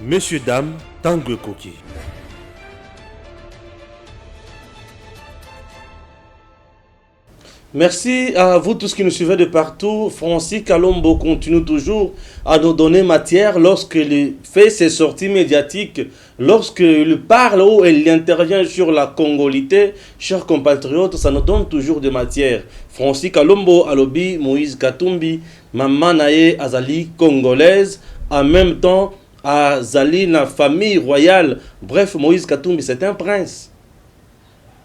Messieurs, dames, Tanguy Koki. Merci à vous tous qui nous suivez de partout. Francis Kalombo continue toujours à nous donner matière lorsqu'il fait ses sorties médiatiques, lorsqu'il parle ou il intervient sur la congolité. Chers compatriotes, ça nous donne toujours de matière. Francis Kalombo, Alobi, Moïse Katumbi, Maman Naye, Azali congolaise, en même temps, Azali, la famille royale. Bref, Moïse Katumbi, c'est un prince.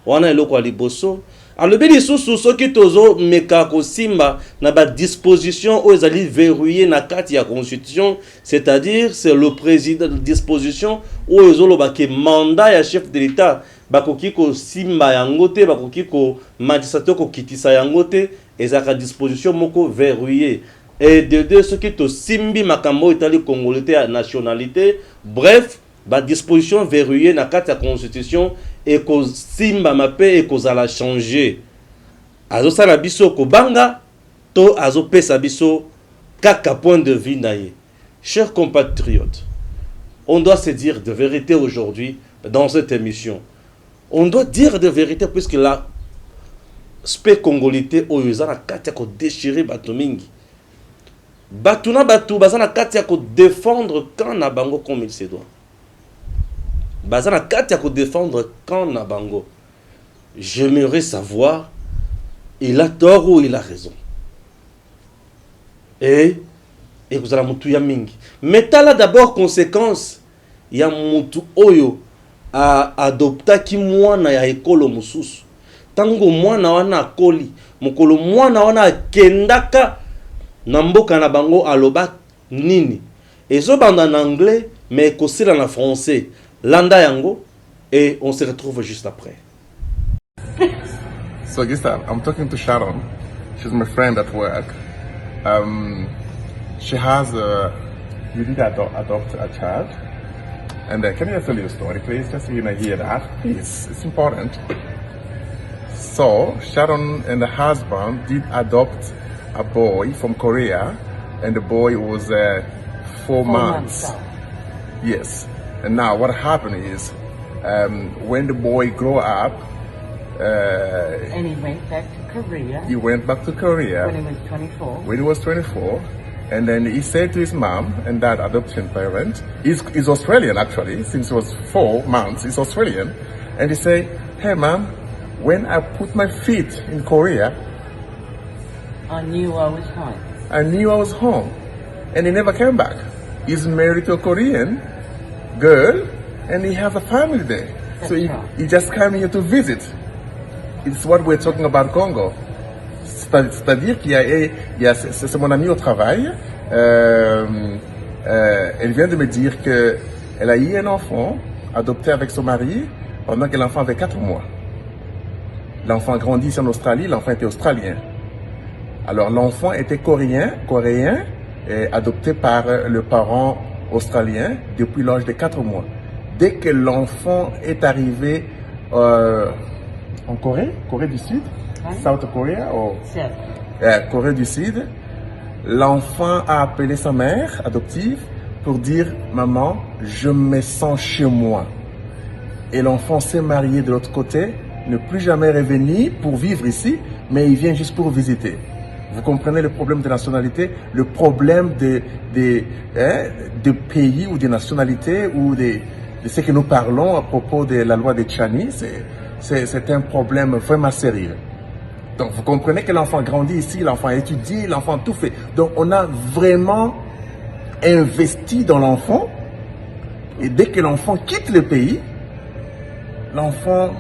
Wana eloko aliboso. Alors, le sous ce qui tozo mekako simba na ba disposition aux alliés verrouillés na kati ya constitution, c'est-à-dire c'est le président de disposition où ezolo ba ke mandat ya chef de l'état bakoki ko simba yangote bakoki ko magistrato ko kitisa yangote ezaka disposition moko verrouillé et de deux ce qui to simbi makambo itali congolais à nationalité, bref ba disposition verrouillée na kati ya constitution et ko simba mape et ko zala changer azo sala biso ko banga to azo pesa biso kaka point de vue naie. Chers compatriotes, on doit se dire de vérité aujourd'hui dans cette émission. On doit dire de vérité puisque la spé congolité oyoza na kati ya ko déchirer bato mingi batuna batu bazana kati ya ko défendre quand na bango comme il se doit. Bazana kati ya ko défendre quand na bango. J'aimerais savoir il a tort ou il a raison. Et vous allez mutu ya mingi. Mais tala d'abord conséquence ya mutu oyo a adopta ki mwana ya ekolo mususu. Tango mwana wana akoli, mukolo mwana wana kendaka na mboka na bango aloba nini. Ezo banda en anglais mais kosila na français. Landa yango et on se retrouve juste après. So this time I'm talking to Sharon. She's my friend at work. She has you did adopt a child. And can you tell you a story, please? Just so you know, hear that. Please, it's important. So Sharon and the husband did adopt a boy from Korea, and the boy was 4 months. Yes. And now what happened is, when the boy grew up, and he went back to Korea. He went back to Korea when he was 24. When he was 24, and then he said to his mom and dad, adoption parent, he's Australian actually, since he was 4 months, he's Australian, and he said, "Hey mom, when I put my feet in Korea, I knew I was home. I knew I was home," and he never came back. He's married to a Korean girl, and he has a family there. That's so right. he just came here to visit. It's what we're talking about Congo. C'est-à-dire qu'il y a c'est mon ami au travail. Elle vient de me dire qu'elle a eu un enfant adopté avec son mari pendant que l'enfant avait 4 mois. L'enfant grandit ici en Australie, l'enfant était australien. Alors l'enfant était coréen, et adopté par le parent australien depuis l'âge de 4 mois. Dès que l'enfant est arrivé en Corée du Sud, South Korea, Corée du Sud, l'enfant a appelé sa mère adoptive pour dire « Maman, je me sens chez moi ». Et l'enfant s'est marié de l'autre côté, ne plus jamais revenir pour vivre ici, mais il vient juste pour visiter. Vous comprenez le problème de nationalité, le problème de pays ou de nationalité ou de ce que nous parlons à propos de la loi de Tchani, c'est un problème vraiment sérieux. Donc vous comprenez que l'enfant grandit ici, l'enfant étudie, l'enfant tout fait. Donc on a vraiment investi dans l'enfant, et dès que l'enfant quitte le pays, l'enfant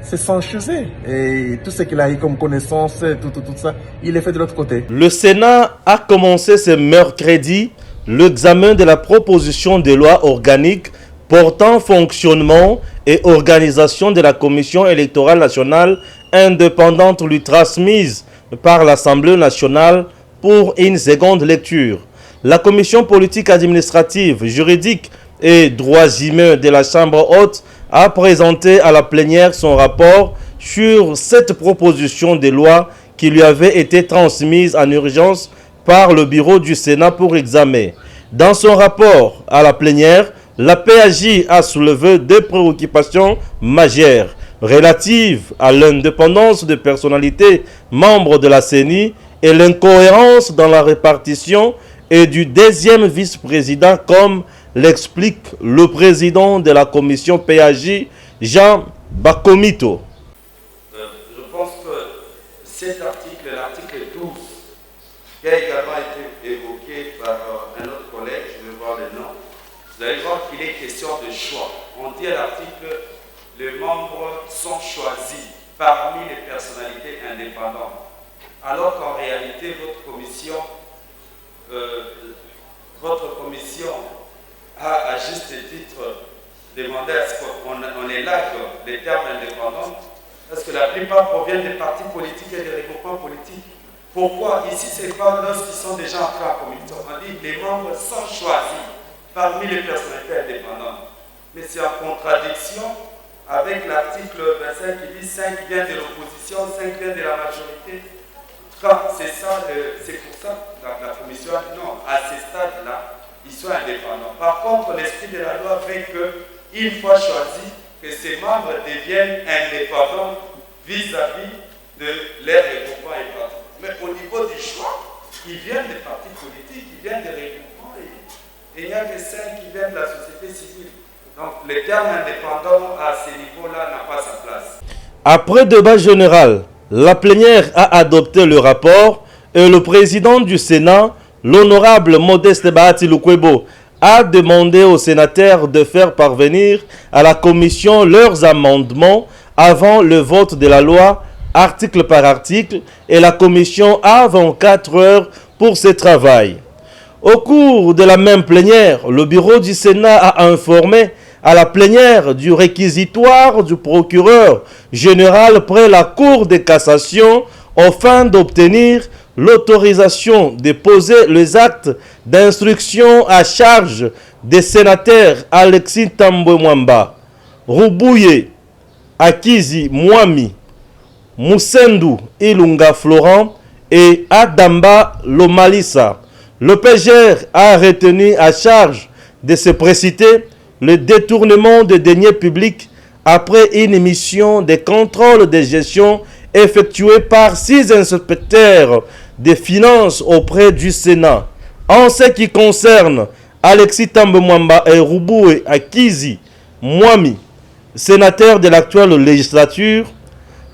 se sent chez eux. Et tout ce qu'il a eu comme connaissance, tout ça, il est fait de l'autre côté. Le Sénat a commencé ce mercredi l'examen de la proposition de loi organique portant fonctionnement et organisation de la Commission électorale nationale indépendante lui transmise par l'Assemblée nationale pour une seconde lecture. La Commission politique administrative, juridique et droits humains de la Chambre haute a présenté à la plénière son rapport sur cette proposition de loi qui lui avait été transmise en urgence par le bureau du Sénat pour examen. Dans son rapport à la plénière, la PAJ a soulevé deux préoccupations majeures relatives à l'indépendance des personnalités membres de la CENI et l'incohérence dans la répartition et du deuxième vice-président, comme l'explique le président de la commission PAJ, Jean Bakomito. Je pense que cet article, l'article 12, qui a également été évoqué par un autre collègue, je vais voir le nom, vous allez voir qu'il est question de choix. On dit à l'article, les membres sont choisis parmi les personnalités indépendantes. Alors qu'en réalité, votre commission a à juste titre demandé à ce qu'on élargue les termes indépendants, parce que la plupart proviennent des partis politiques et des regroupements politiques. Pourquoi? Ici, ce n'est pas lorsqu'ils sont déjà entrés en commission. On dit que les membres sont choisis parmi les personnalités indépendantes. Mais c'est en contradiction avec l'article 25 qui dit 5 vient de l'opposition, 5 vient de la majorité. Quand c'est ça, c'est pour ça que la commission a dit non, à ce stade-là, ils sont indépendants. Par contre, l'esprit de la loi fait qu'une fois choisi, que ces membres deviennent indépendants vis-à-vis de leurs regroupements et partis. Mais au niveau du choix, ils viennent des partis politiques, ils viennent des regroupements et il n'y a que 5 qui viennent de la société civile. Donc le terme indépendant à ce niveau-là n'a pas sa place. Après débat général, la plénière a adopté le rapport et le président du Sénat, l'honorable Modeste Bahati Lukwebo, a demandé aux sénateurs de faire parvenir à la commission leurs amendements avant le vote de la loi, article par article, et la commission a 24 heures pour ce travail. Au cours de la même plénière, le bureau du Sénat a informé à la plénière du réquisitoire du procureur général près la Cour de cassation afin d'obtenir l'autorisation de poser les actes d'instruction à charge des sénateurs Alexis Tambwe Mwamba, Rubouye Akizi Mwami, Moussendu Ilunga Florent et Adamba Lomalisa. Le PGR a retenu à charge de se préciter le détournement de deniers publics après une mission de contrôle de gestion effectuée par 6 inspecteurs des finances auprès du Sénat. En ce qui concerne Alexis Tambwe Mwamba et Rubouye Akizi Mwami, sénateurs de l'actuelle législature,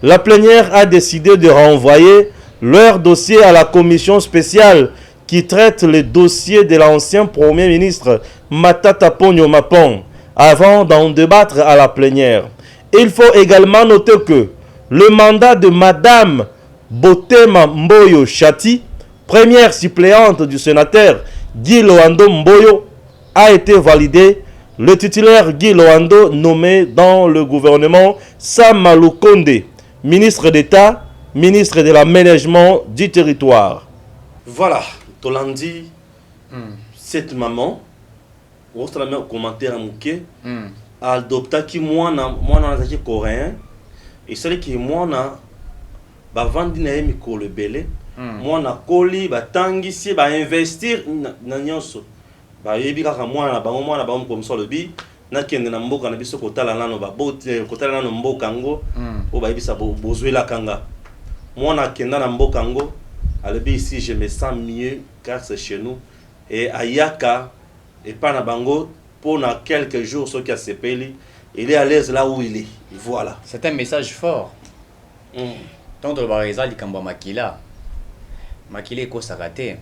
la plénière a décidé de renvoyer leur dossier à la commission spéciale qui traite le dossier de l'ancien Premier ministre Matata Ponyo Mapon avant d'en débattre à la plénière. Il faut également noter que le mandat de Madame Botema Mboyo Chati, première suppléante du sénateur Guy Loando Mboyo, a été validé. Le titulaire Guy Loando, nommé dans le gouvernement Samalou Konde, ministre d'État, ministre de l'aménagement du territoire. Voilà, Tolandi, cette maman, on a un commentaire à Mouké, a adopté qui moi coréen, et c'est que moi ba vandi na yemiko le belé, moi na koli ba tangisi ba investir na nyonso. Ba yebi kaka moi na bango comme ça le bi na kende na mboka na biso kotala nano ba bote kotala nano mboka ngo o ba yebisa bozwela kanga. Moi na kenda na mboka ngo alebi ici je me sens mieux car c'est chez nous et ayaka et pas na bango pour na quelques jours ce qui a sepeli il est à l'aise là où il est. Voilà. C'est un message fort. Donc le barisa likamba makila. Makila ko sakate.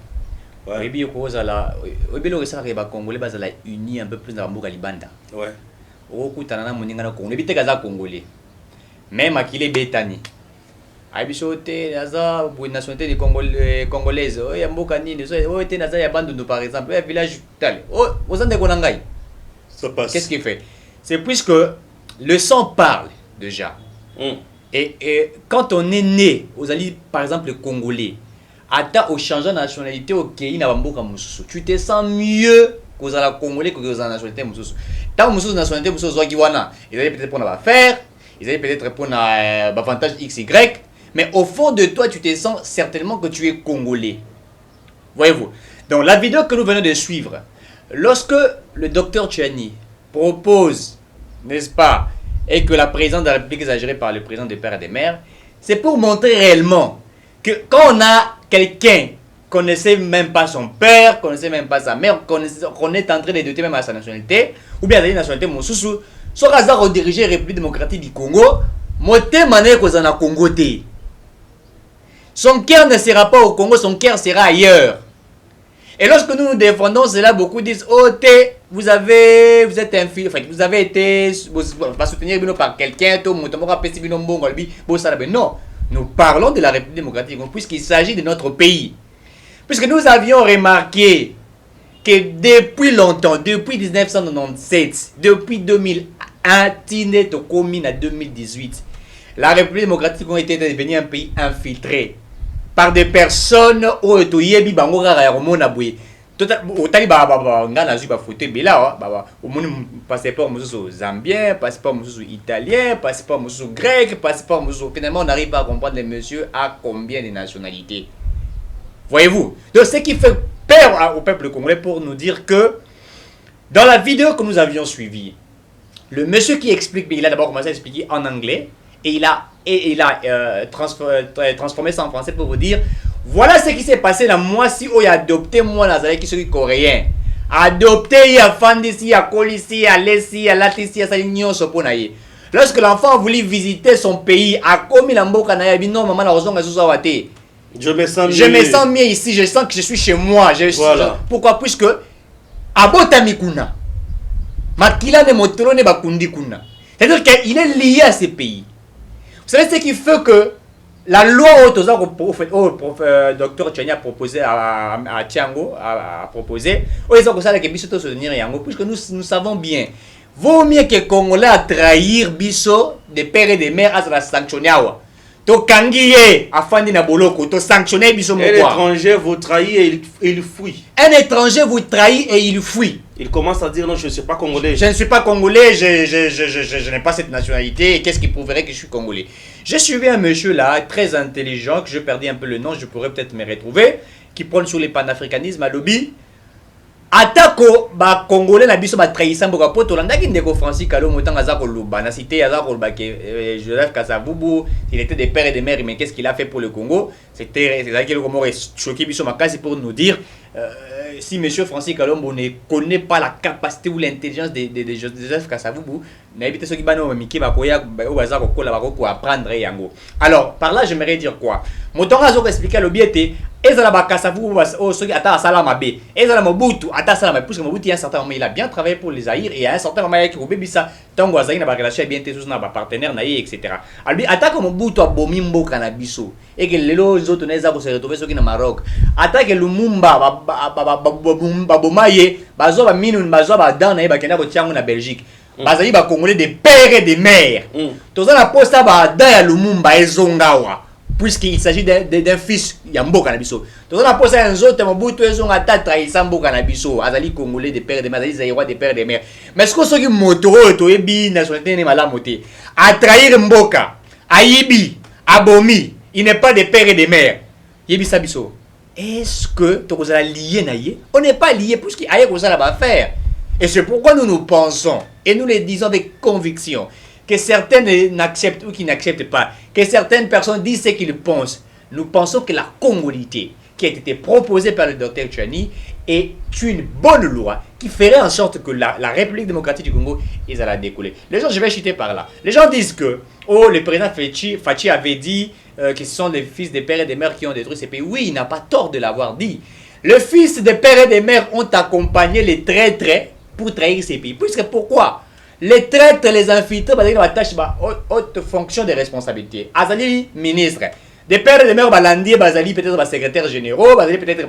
Ouais. Et ko zala obelo ça ba congolais bazala uni un peu plus dans mboka libanda. Ouais. Okutana na moninga na Congo. Biteka za congolais. Mais makila betani. Abisote naza bu nationalité de congolaise. O ya mboka nini? O te naza ya bandu par exemple, un village tal. O ozande ko nangai. Ça passe. Qu'est-ce qu'il fait? C'est puisque le sang parle déjà. Et quand on est né, aux alliés, par exemple, congolais, à au changement de nationalité au Kenya, tu te sens mieux qu'aux congolais que aux nationalités. Tant que nationalité, ils allaient peut-être pour faire, ils allaient peut-être pour avantage XY, mais au fond de toi, tu te sens certainement que tu es congolais. Voyez-vous? Donc la vidéo que nous venons de suivre, lorsque le docteur Tchiani propose, n'est-ce pas, et que la présidente de la République est exagérée par le président des pères et des mères, c'est pour montrer réellement que quand on a quelqu'un qu'on ne sait même pas son père, qu'on ne sait même pas sa mère, qu'on est en train de douter même à sa nationalité, ou bien à la nationalité Moussousou, soit hasard au diriger la République démocratique du Congo, moté mané qu'on a Congo té. Son cœur ne sera pas au Congo, son cœur sera ailleurs. Et lorsque nous nous défendons cela, beaucoup disent oh vous êtes infidèle, enfin, vous avez été pas soutenir par quelqu'un, non, nous parlons de la République démocratique puisqu'il s'agit de notre pays. Puisque nous avions remarqué que depuis longtemps, depuis 1997, depuis 2001, Tine Tokomine à 2018, la République démocratique a été devenue un pays infiltré par des personnes où Toyebi Bango Raromona Boué. Totali ngana zui ba photo bela au monde passeport mususu zambien, passeport mususu italien, passeport mususu grec, passeport mususu. Finalement on n'arrive pas à comprendre les messieurs à combien de nationalités. Voyez-vous? Donc ce qui fait peur au peuple congolais pour nous dire que dans la vidéo que nous avions suivie, le monsieur qui explique, il a d'abord commencé à expliquer en anglais et il a transformé ça en français pour vous dire voilà ce qui s'est passé là. Moi si il a adopté moi Nazaré qui suis coréen, adopté il a fandi si a colisi a lesi a latisi a salignon soponaye. Lorsque l'enfant a voulu visiter son pays, a commis l'amboka na yabi non maman la raison ngazuzawate. Je me sens mieux ici, je sens que je suis chez moi. Voilà. Pourquoi? Puisque Abotamikuna, Makila ne Motorone Bakundi Kuna. C'est-à-dire qu'il est lié à ces pays. Vous savez ce qui fait que la loi docteur Tchiani a proposé à Tiango, a proposé, puisque nous savons bien, vaut mieux que les Congolais à trahir Bisso des pères et des mères à la sanctionner. To kangiye afandi na boloko to sanctionner biso mo. Un étranger vous trahit et il fuit. Un étranger vous trahit et il fuit. Il commence à dire non, je ne suis pas congolais. Je ne suis pas congolais, je n'ai pas cette nationalité. Qu'est-ce qui prouverait que je suis congolais? J'ai suivi un monsieur là, très intelligent, que je perdais un peu le nom, je pourrais peut-être me retrouver, qui prône sur les panafricanismes à lobby. Atako ba congolais na biso ba trahissant boka poto landaki ndeko Francis Kalom motanga za koluba na cité ya za koluba que Joseph Kasavubu il était des pères et des mères mais qu'est-ce qu'il a fait pour le Congo? C'est ça qui le Congo est choqué biso makasi pour nous dire si monsieur Francis Kalombo ne connaît pas la capacité ou l'intelligence de Joseph Kasavubu, n'habite ceux qui bano miki ba koya ba za ko kola ba ko apprendre yango. Alors par là j'aimerais dire quoi? Motonga zo expliquer le biété ezala ba Kasavubu o ceux qui ata sala mabe ezala Mobutu ata sala mabe puisque Mobutu à un certain moment il a bien travaillé pour les Zaïre et à un certain moment qui obebisa tango azali na ba relation bien tous na ba partenaire na etc. Albi ataka Mobutu abomi mboka na biso et que lelo zo toneza ko se retrouver ceux qui na Maroc ataka Lumumba babomaye bazo ba minun bazo ba dans na ba kenda ko tiango na Belgique bazali ba congolais des pères et des mères toza na posta ba da ya Lumumba ezongawa puisqu'il s'agit d'un fils ya mboka na biso toza na posta ya nzoto Mobutu ezonga ta trahisa mboka na biso azali congolais des pères et des mères azali zaïrois des pères et des mères mais ce que ceux qui motoro to ebi nationalité ne malamu te a trahir mboka aibi abomi il n'est pas des pères et des mères yebi sa biso. Est-ce que tu es lié naïe? On n'est pas lié puisqu'il y a quelque chose à faire. Et c'est pourquoi nous pensons, et nous le disons avec conviction, que certains n'acceptent ou qui n'acceptent pas, que certaines personnes disent ce qu'ils pensent. Nous pensons que la congolité qui a été proposée par le docteur Tchiani est une bonne loi qui ferait en sorte que la République démocratique du Congo ils allaient décoller. Les gens, je vais chuter par là. Les gens disent que le président Fachi avait dit que ce sont des fils des pères et des mères qui ont détruit ces pays. Oui, il n'a pas tort de l'avoir dit. Les fils des pères et des mères ont accompagné les traîtres pour trahir ces pays. Puisque pourquoi? Les traîtres, les infiltrés, ils ont tâche haute fonction de responsabilité. Azali, ministre. Des pères et des mères, Bazali, peut-être secrétaire généraux, Bazali, peut-être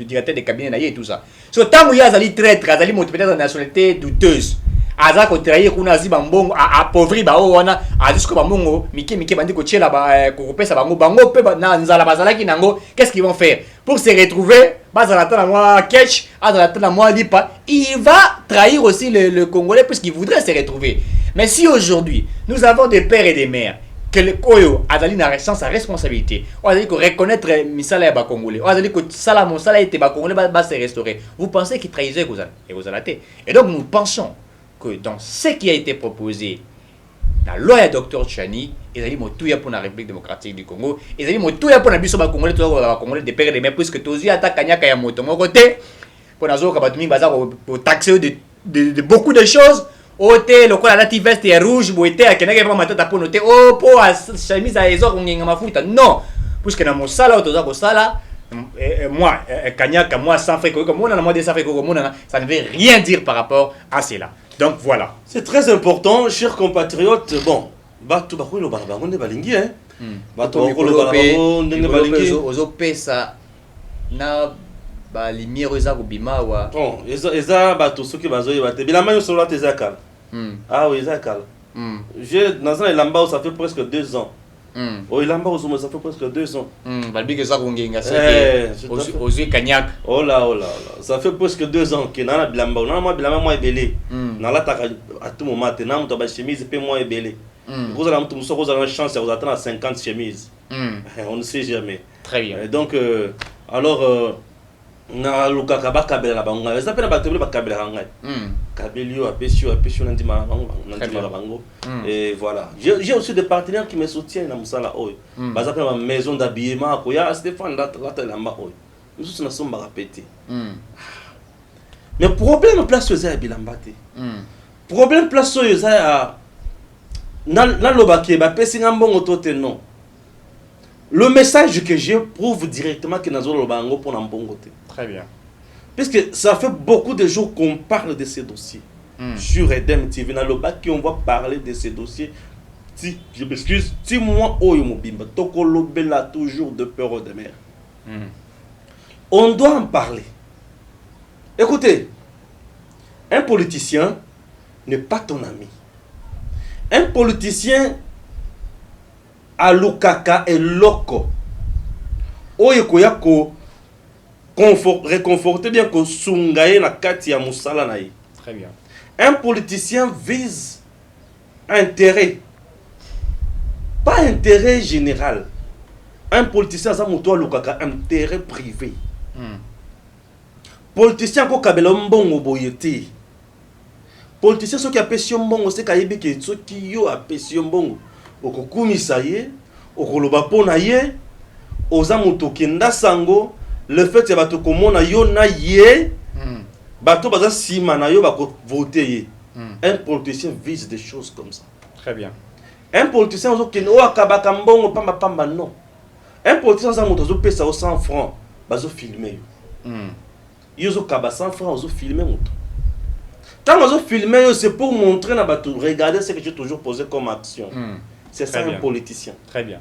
directeur de cabinet et tout ça. So, tant que Azali traître, Azali, peut-être une nationalité douteuse. Azali, ko trahir, kuna azi bambongo, appauvri, wana, jusqu'au bambongo, Miki, bandi, ko tchela, ko sa bango, pe, na, nzala, bazala, ki nango, qu'est-ce qu'ils vont faire? Pour se retrouver, bazalata la moi, Ketch, azalata la moi, Lipa, il va trahir aussi le Congolais, puisqu'il voudrait se retrouver. Mais si aujourd'hui, nous avons des pères et des mères, oyo azali na sa responsabilité o azali ko reconnaître misala ya ba congolais o azali ko sala mon sala ete ba congolais ba se restaurer, vous pensez qu'il trahissait et vous allez. Et donc nous pensons que dans ce qui a été proposé la loi ya Dr Tchani ezali motuya pour la République démocratique du Congo, ezali motuya pour na biso ba congolais to ba congolais de père de mère, puisque tozi ata kanyaka ya moto moko te pour nazo ka batumi baza ko taxer de beaucoup de choses. Ote lokola lati veste ya rouge boete akenaka pa matata po noter oh po chemise a ezo nginga mafuta non, puisque na mosala otoza ko sala moi kanyaka moi sans frais comme on a moi des sans frais comme on a, ça ne veut rien dire par rapport à cela. Donc voilà, c'est très important, chers compatriotes. Bon, batu bakolo bango ne balingi hein, batu bakolo bango ne balingi ozo pesa na ba lumière eza ko bima wa bon eza batu soki bazoye bate bilama yo solo tezaka. Ah oui, ça calme. J'ai dans un lamba ça fait presque 2 ans. Oh lamba ça fait presque 2 ans. Balbi que ça kongenga c'est aux kanyak. Oh là, ça fait presque 2 ans que na bilamba moi bilamba moi belé. Na la taka à tout moment te na muto ba chemise pe moi belé. Vous allez muto muso vous avez chance vous attendre à 50 chemises. On ne sait jamais. Très bien. Donc alors na lukaka bakabela na bango eza pe na batebele bakabela ngai kabelio apesio ndima bango et voilà j'ai aussi des partenaires qui me soutiennent na musala oyo baza pe na maison d'habillement ko ya Stéphane lata lamba oyo nous na somba répéter mais problème place oyo ya bilamba te problème place oyo ya na lobaki ba pesi ngambongo tote non. Le message que j'ai prouve directement que nous avons le bango pour n'ambongo. Très bien. Puisque ça fait beaucoup de jours qu'on parle de ces dossiers. Sur Edem TV, dans le bac, on va parler de ces dossiers. Si, je m'excuse, si moi, Oyomobimba, Tokolo Bella, toujours de peur de mer. On doit en parler. Écoutez, un politicien n'est pas ton ami. Un politicien alukaka eloko oyo koya ko réconforter bien ko sungaye na kati ya musala na ye. Très bien. Un politicien vise intérêt, pas intérêt général. Un politicien ça moto alukaka intérêt privé. Politicien ko kabela mbongo boyete. Politicien so ki apesi mbongo se kayibi ke so ki yo apesi mbongo okokumisa ye okoloba pona ye oza moto kenda sango le fait ya bato komona yo na ye bato baza sima na yo bako voter ye. Un politicien vise des choses comme ça. Très bien. Un politicien ozo kende o akabaka mbongo pamba pamba non. Un politicien za moto ozo pesa o 100 francs bazo filmer yo. Yo zo kaba 100 francs ozo filmer moto. Tant ozo filmer yo c'est pour montrer na bato regardez ce que j'ai toujours posé comme action. C'est ça un politicien. Très bien.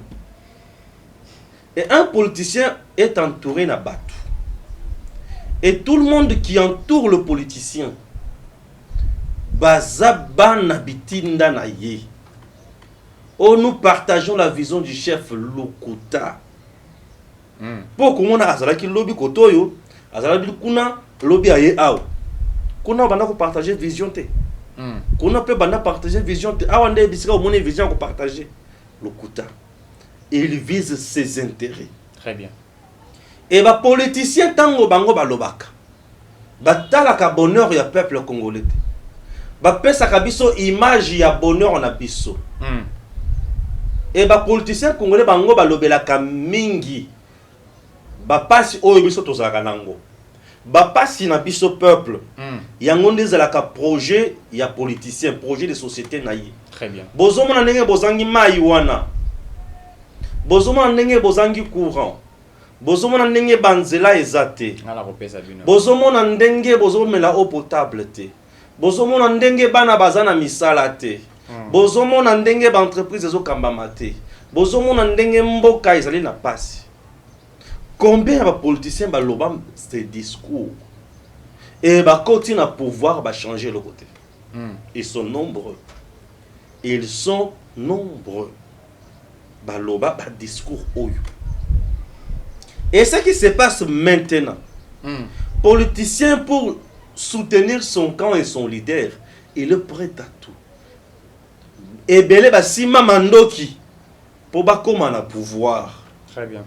Et un politicien est entouré na batou. Et tout le monde qui entoure le politicien, bazaban bitinda na ye. Oh, nous partageons la vision du chef Lokuta. Pour qu'on a azalaki lobby kotoyo, azalaki kuna lobby aye aw. Kuna bana ko partager vision te. Kuna peut bana partager vision te. Awande bisika o moni vision ko partager Lokuta. Il vise ses intérêts. Très bien. Et les politiciens, tango bango balobaka. Batalaka bonheur ya peuple congolais. Bapesaka biso image ya bonheur na biso. Et les politiciens congolais bango balobelaka mingi. Bapasi oyo biso tozalaka nango. Bapasi na biso peuple. Yango ndezalaka projet ya politicien, projet de société na ye. Très bien. Bozomona ndenge bozangi mai wana. Bozomona ndenge bozangi courant. Bozomona ndenge banzela ezate. Bozomona ndenge bozomela eau potable te. Bozomona ndenge bana bazana misala te. Bozomona ndenge ba entreprise ezokambama te. Bozomona ndenge mboka ezali na pasi. Combien de politiciens baloba ces discours et ba continue à pouvoir ba changer le côté. Ils sont nombreux. Ils sont nombreux. Baloba ba discours oyo. Et ce qui se passe maintenant, politicien pour soutenir son camp et son leader, il est prêt à tout. Et belé ba sima mandoki, pour bakoma na pouvoir. Très bien.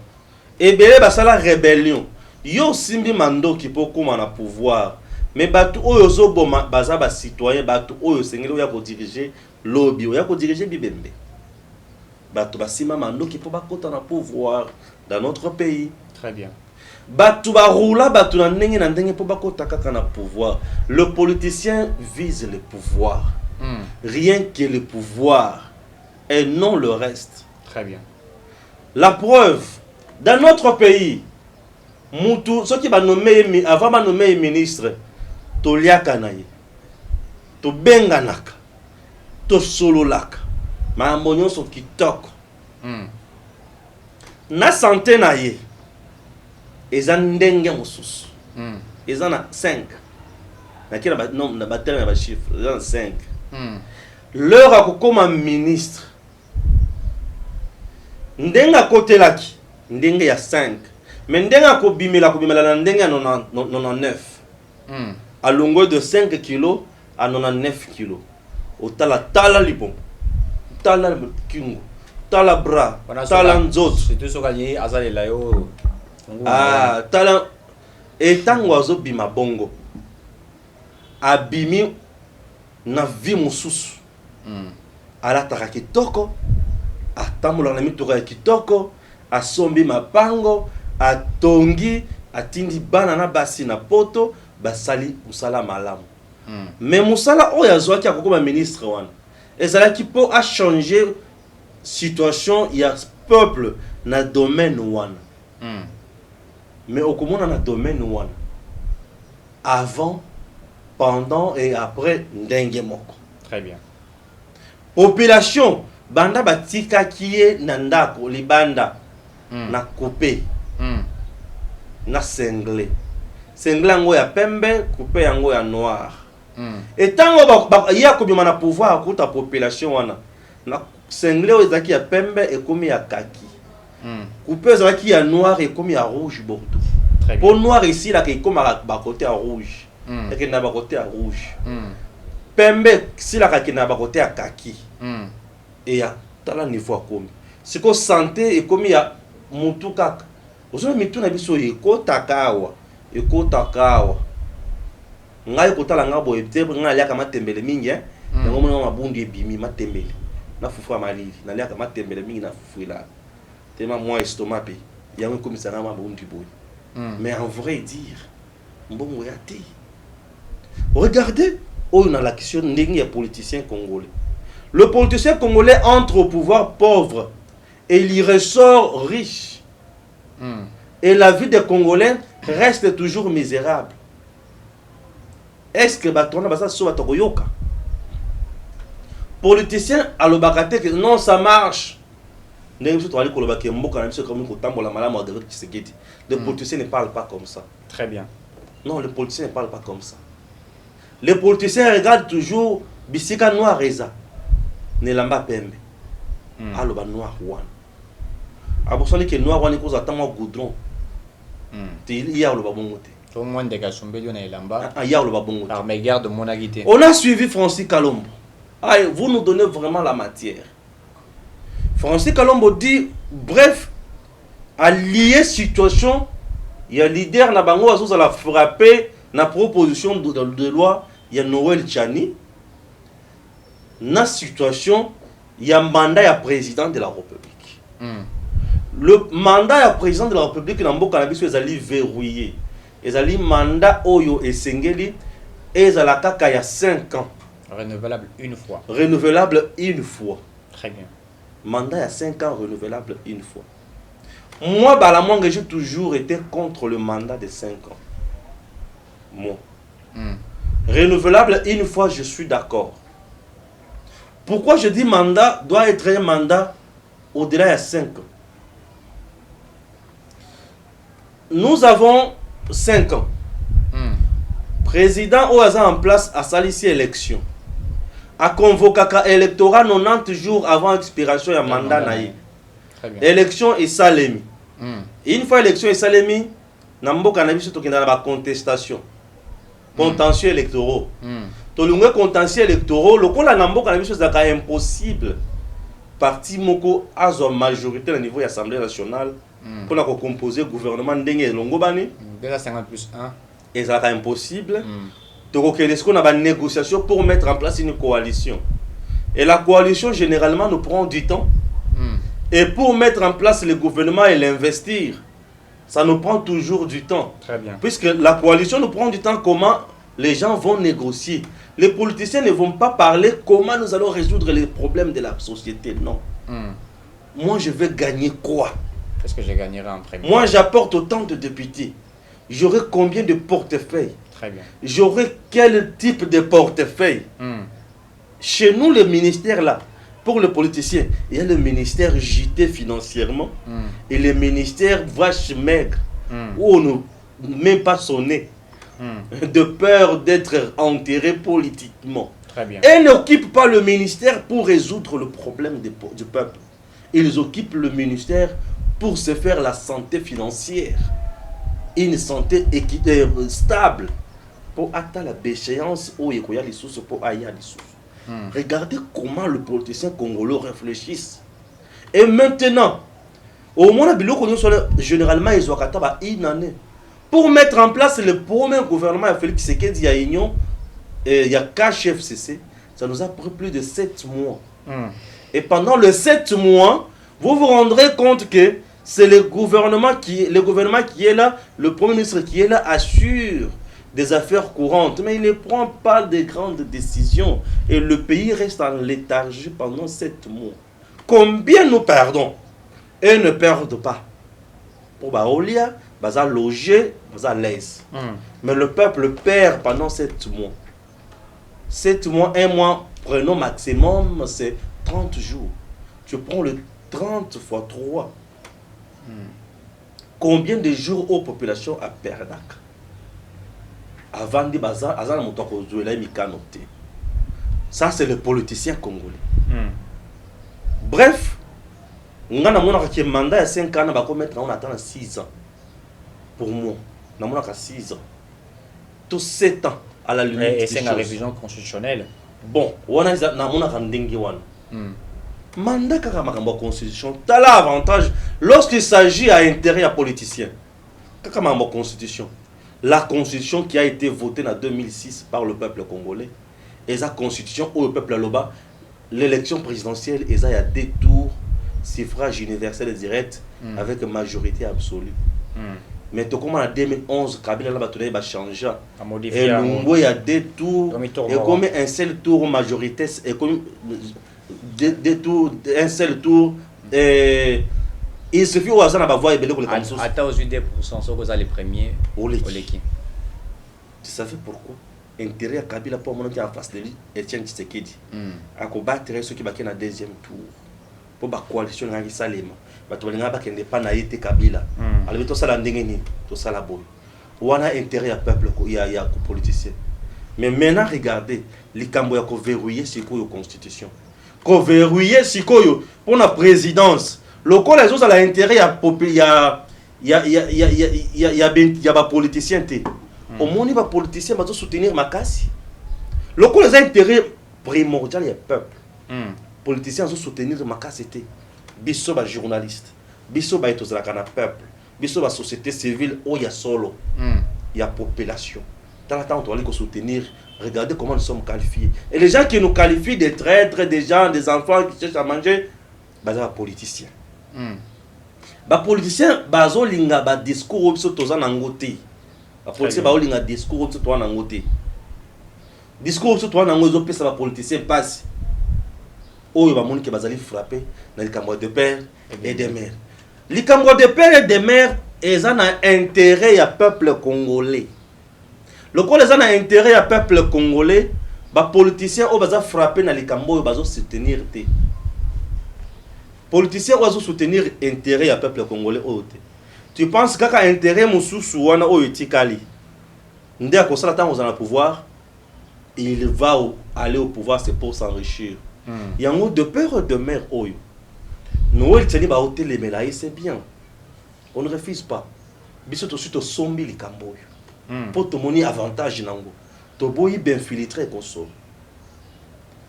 Ebele basala rébellion. Yo simbi mandoki pour koma na pouvoir. Mais batu oyo zo boma baza ba citoyen batu oyo sengeli ya ko diriger lobby, ya ko diriger bibembe. Batu basima mandoki pour bakota na pouvoir dans notre pays. Très bien. Batu ba roula batu na ndenge pour bakota kaka na pouvoir. Le politicien vise le pouvoir. Rien que le pouvoir et non le reste. Très bien. La preuve, dans notre pays, Moutou, ceux qui va nommer avant de nommer ministre, to liaka na ye, to benganaka, to sololaka, ma mbonyo so kitoko. Na santé na ye, eza ndenge mosusu. Eza na 5. Na kila ba non na batela na ba chiffre, eza na 5. L'heure a comme ministre. Ndenga kotelaki, ndenge ya 5. Mais ndenga ko bimela na ndenge ya 99. À longueur de 5 kg à 99 kg. Otala tala lipom. Tala kingo. Tala bras. Tala nzoto. C'est tout ce qu'il azali la yo. Ah, tala etango azo bima bongo. Abimi na vie mususu. Alataka kitoko. Atambola na mitoka ya kitoko. Asombi mapango. Atongi. Atindi bana na basi na poto. Basali musala malamu. Mais musala oyo azwaki akokoma ministre wana. Ezalaki po a changer situation ya peuple na domaine wana. Mais okomona na domaine wana. Avant, pendant et après ndenge moko. Très bien. Population banda batika kiye na ndako libanda na coupé. Na senglé. Senglé yango ya pembe, coupé yango ya noir. Et tango ya kobima na pouvoir akuta population wana. Na senglé ezaki ya pembe ekomi ya kaki. Coupé ezaki ya noir ekomi ya rouge bordeaux. Pour noir ici là qui comme à côté à rouge. Et qui n'a pas côté à rouge. Pembe si la qui n'a pas côté à kaki. Et ya tala niveau comme. C'est que santé et comme ya mutu kaka. Ozo mitu na biso eko takawa. Eko takawa. Ngai kotala ngabo ete ngai ya kama tembele mingi hein. Yango mona mabundi ebimi matembele. Na fufu malili. Na lia kama tembele mingi na fufu là. Tellement moi estomac pe. Yango comme ça na mabundi boy. Mais en vrai dire, bon, regardez où on a la question des politiciens congolais. Le politicien congolais entre au pouvoir pauvre et il y ressort riche. Et la vie des Congolais reste toujours misérable. Est-ce que ça soit Toyoka? Politicien à l'obacate que non, ça marche. Les politiciens ne parlent pas comme ça. Très bien. Non, les politiciens ne parlent pas comme ça. Les politiciens regardent toujours Bissika noir Reza. Nelamba Pembe. Aloba noir one. Abosoni que noir one cause attend goudron. Il y a le babongote. Au moins des gachombe na elamba. Il y a le babongote. Par mes gardes mon agité. On a suivi Francis Kalombo. Ah, vous nous donnez vraiment la matière. Francis Kalombo dit, bref, à lier situation, il y a leader na bango azo la frapper na proposition de loi, il y a Noël Tchani. Na situation, il y a mandat ya président de la République. Le mandat ya président de la République na mboka na biso ezali verrouillé. Ezali mandat oyo esengeli ezala kaka ya 5 ans. Renouvelable une fois. Renouvelable une fois. Très bien. Mandat à 5 ans renouvelable une fois. Moi, Balamang, j'ai toujours été contre le mandat de 5 ans. Moi. Renouvelable une fois, je suis d'accord. Pourquoi je dis mandat doit être un mandat au-delà de 5 ans? Nous avons 5 ans. Président Oaza en place à Salissi élection. A convoqué électorat 90 jours avant expiration du mandat naïf. Élection et salemi. Une fois élection et salemi, Namboka na biso tokenda na ba contestation. Contentieux électoraux. Tolungwe contentieux électoraux, lokola Namboka na biso zaka impossible parti moko azo majorité au niveau de l'Assemblée nationale pour composer le gouvernement ndenge longo bani déjà 50+1 et ça sera impossible. Donc est-ce qu'on a une négociation pour mettre en place une coalition, et la coalition généralement nous prend du temps, et pour mettre en place le gouvernement et l'investir, ça nous prend toujours du temps. Très bien. Puisque la coalition nous prend du temps, comment les gens vont négocier. Les politiciens ne vont pas parler comment nous allons résoudre les problèmes de la société, non. Moi, je vais gagner quoi? Qu'est-ce que je gagnerai en premier? Moi, j'apporte autant de députés. J'aurai combien de portefeuilles? Très bien. J'aurai quel type de portefeuille? Chez nous, le ministère là, pour les politiciens, il y a le ministère JT financièrement et le ministère vache maigre, où on ne met pas son nez, de peur d'être enterré politiquement. Très bien. Et n'occupent pas le ministère pour résoudre le problème du peuple. Ils occupent le ministère pour se faire la santé financière, une santé stable, pour atteindre la déchéance où il y a des sources pour ailleurs des sources. Regardez comment le politicien congolais réfléchisse. Et maintenant, au moins, généralement, ils ont une année. Pour mettre en place le premier gouvernement de Félix Tshisekedi, il y a 4 chefs CC, ça nous a pris plus de 7 mois. Et pendant les 7 mois, vous vous rendrez compte que c'est le gouvernement qui est là, le premier ministre qui est là assure des affaires courantes, mais il ne prend pas de grandes décisions et le pays reste en léthargie pendant 7 mois. Combien nous perdons? Et ne perdent pas. Pour Baolia, Baza loger, Baza laisse. Mais le peuple perd pendant 7 mois. 7 mois, 1 mois, prenons maximum, c'est 30 jours. Tu prends le 30 fois 3. Combien de jours aux populations à Perdac? Avant de bazar, ça c'est le politicien congolais. Bref, on a un mandat de 5 ans, on attend 6 ans. Pour moi, on a 6 ans. Tous 7 ans à la limite. Et c'est une révision constitutionnelle. Bon, on a un mandat de constitution. Tu as l'avantage lorsqu'il s'agit à intérêt à politicien. Constitution. La constitution qui a été votée en 2006 par le peuple congolais, et la constitution où le peuple loba, l'élection présidentielle, il y a 2 tours, suffrage universel direct avec majorité absolue. Mais tout comme en 2011, Kabila a changé. Et il y a 2 tours, et comme un seul tour majorité, et comme 2 tours, un seul tour. Il suffit au hasard d'avoir voix et belé pour les candidats. Attends aux 2%, c'est les premiers. Tu savais pourquoi? Intérêt à Kabila pour mon en face de lui, Etienne Tshisekedi. À combattre ceux qui battent dans le 2e tour. Pour la coalition de Salema. Tu vas pas naïté Kabila. Alors, tout ça, la ndengeni, tout ça, la bonne. On a intérêt à peuple, il y a politicien. Mais maintenant, regardez, les Cambouis ont verrouillé sur la constitution. Qu'on verrouillé sur pour la présidence. Le cas les autres, l'intérêt, il y a des politiciens. Au moins, il y a des politiciens qui soutenir ma casse. Le cas les intérêts primordiaux, il y a peuple. Les politiciens qui soutenir ma casse. Bisso ba journaliste, bisso ba etos la peuple, bisso ba société civile, il y a solo, il y a population. Dans le temps, on doit soutenir. Regardez comment nous sommes qualifiés. Et les gens qui nous qualifient des traîtres, des gens, des enfants qui cherchent à manger, c'est des politiciens. Les politiciens, ils ont un discours qui est en côté. Les politiciens ont un discours qui est en côté. Le discours qui est en côté, c'est les politiciens passent. Où ils vont frapper dans les camarades de père et de mère. Les camarades de père et de mère, ils ont un intérêt au peuple congolais. Le coup les gens ont intérêt au peuple congolais, les politiciens ont frappé dans les camarades, ils vont soutenir. Les politiciens vont soutenir l'intérêt au peuple congolais. Tu penses qu'il y a un intérêt au Tikali? Ndé à cause de pouvoir, il va aller au pouvoir, c'est pour s'enrichir. Il y a un de peur de mère. Nous, c'est bien. On ne refuse pas. Mais c'est aussi sombi les camboy. Pour te donner avantage, tu peux bien filtrer comme ça.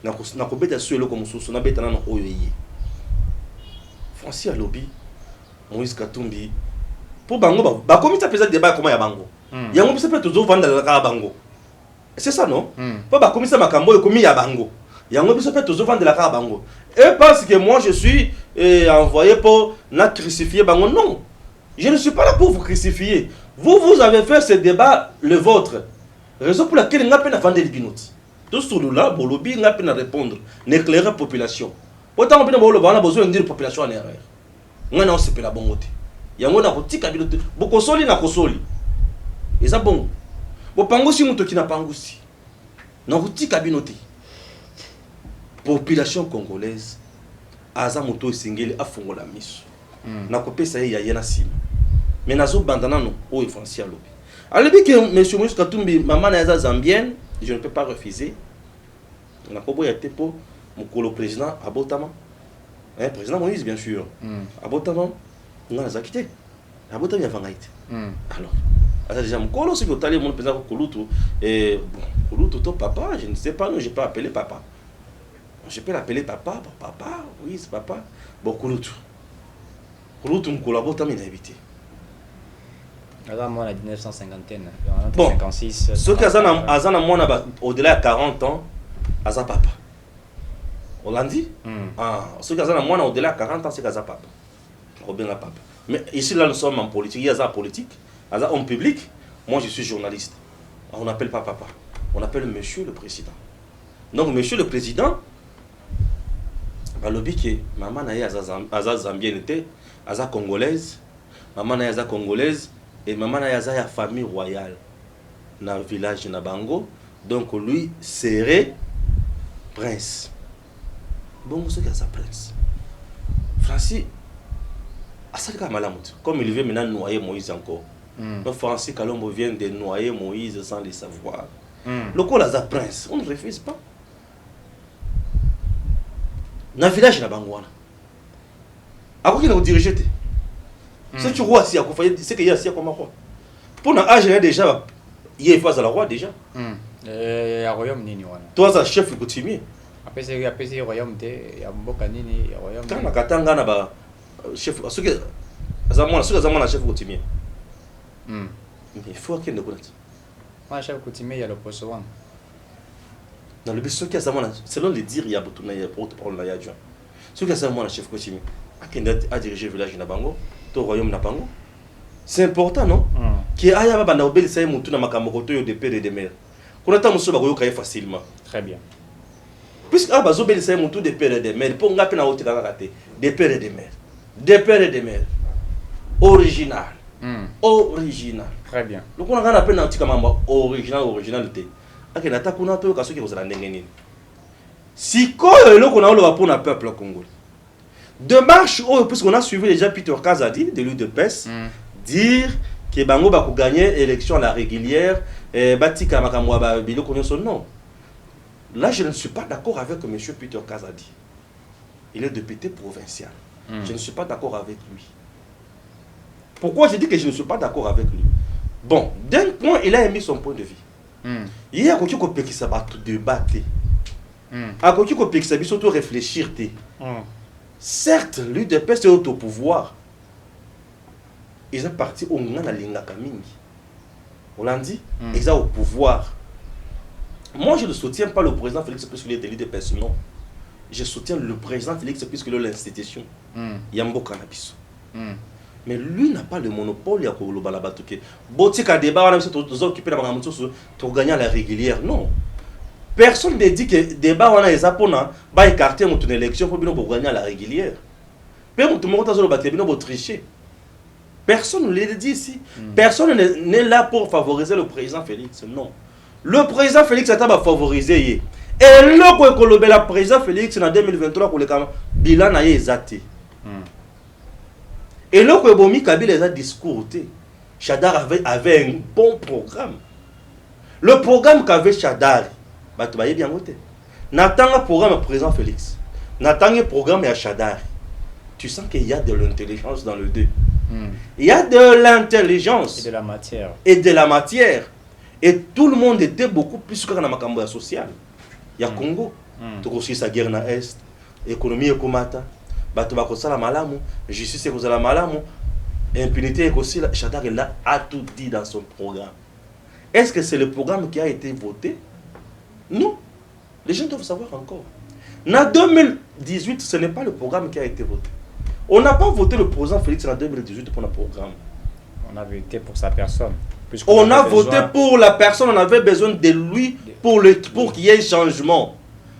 Na ko beta suelo comme ça, na beta na oyoyi. Francis a lobby Moïse Katumbi pour bango ba comme ça faisait débat comment ya bango yango bisa peut toujours vendre la bango c'est ça non pas ba comme ça makambo comme ya bango yango bisa peut toujours vendre la bango et parce que moi je suis envoyé pour na crucifier bango non je ne suis pas là pour vous crucifier vous avez fait ce débat le vôtre raison pour laquelle n'a pas vendre les binouti tout ce là bon lobby n'a pas répondre n'éclairer population autant on a besoin de dire population en erreur ngana on sepela bongote yango na kotika bilote bokosoli na kosoli eza bongo bopangosi muto kina pangosi na kotika binote population congolaise aza muto singeli afungola miso na kopesa ye ya yena sima mais nazo bandana no o essentiel lobi alobi que monsieur Moïse Katumbi maman na za zambienne je ne peux pas refuser na koboya te po mukolo président abotama président Moïse bien sûr abotama ngana za quitté abotama ya vangaite alors ata déjà mukolo si otali mon président Kolutu et Kolutu to papa je ne sais pas non je peux appeler papa je peux l'appeler papa papa oui c'est papa bon Kolutu mukolo abotama ina évité alors moi en 1950 bon 56 ce que azana mona au-delà de 40 ans aza papa Hollandi ce que azana mona au-delà de 40 ans c'est aza papa Robin papa mais ici là nous sommes en politique il y a ça politique aza homme public moi je suis journaliste on n'appelle pas papa on appelle monsieur le président donc monsieur le président balobi que maman na aza zambienne était aza congolaise maman na aza congolaise et maman na aza ya famille royale na village na bango donc lui serait prince bon ce que ça prince Francis asalika malamuti comme il veut maintenant noyer Moïse encore mais Francis Kalombo vient de noyer Moïse sans le savoir le col aza prince on ne refuse pas na village na bango wana akoki na diriger te si tu roi si akofaye c'est que il y a si comme quoi pour na âge déjà il est face à la roi déjà ya royaume nini wana toi ça chef coutumier apesi royaume te ya mboka nini ya royaume kana katanga na ba chef soki azamona chef coutumier mais il faut qu'il ne connaisse moi chef coutumier ya loposo wana dans le biso qui azamona selon les dires ya botuna ya porte-parole na ya adjoint soki azamona chef coutumier akenda a diriger village na bango to royaume na bango c'est important non qui aya baba na obeli sai mutu na makambo koto yo de père et de mère kuna ta muso ba ko yoka facilement très bien puisque bazo obeli sai mutu de père et de mère pour ngapi na otika kaka te de père et de mère de père et de mère original original très bien donc on a ngana pe na otika mamba originalité akena ta kuna to yoka soki kozala ndenge nini sikoyo eloko na oloba pour na peuple congolais démarche puisqu'on a suivi déjà Peter Kazadi de l'UDPS dire que bango ba ko gagner élection à la régulière batika makamwa ba biloko nyonso non là je ne suis pas d'accord avec monsieur Peter Kazadi il est député provincial je ne suis pas d'accord avec lui pourquoi je dis que je ne suis pas d'accord avec lui bon d'un point il a émis son point de vue il y a ko pekisa ba tout débattre a ko pekisa biso to réfléchir té certes l'UDPS est au pouvoir ils sont partis au ngana lingaka mingi on l'a dit ils sont au pouvoir moi je ne soutiens pas le président Félix puisqu'il est de l'UDPS non je soutiens le président Félix puisqu'il est l'institution Yambo Cannabis mais lui n'a pas le monopole ya ko lobala batuke botika débat wana biso to occuper na bangamuso to gagner à la régulière non personne ne dit que débat wana eza pona ba écarter mon élection pour bino pour gagner à la régulière pe mutu moko tazo ba bino bo tricher personne ne le dit ici personne n'est là pour favoriser le président Félix non le président Félix a ba favoriser et le ko kolobela président Félix en 2023 ko le kama bilan na ye ezati et le ko bomi Kabila eza discours té Chadar avait un bon programme le programme qu'avait Chadar bato baye bien ngote natanga programme président Félix natanga programme ya Chadar tu sens qu'il y a de l'intelligence dans le deux il y a de l'intelligence et de la matière et tout le monde était beaucoup plus que na makambo social ya Congo to aussi sa guerre na est économie ekomata bato bakosala malamu, justice ekozala malamu, impunité aussi. Chadar a tout dit dans son programme. Est-ce que c'est le programme qui a été voté? Non. Les gens doivent savoir encore. En 2018, ce n'est pas le programme qui a été voté. On n'a pas voté le président Félix en 2018 pour le programme. On a voté pour sa personne. On a voté pour la personne, on avait besoin de lui pour qu'il y ait un changement.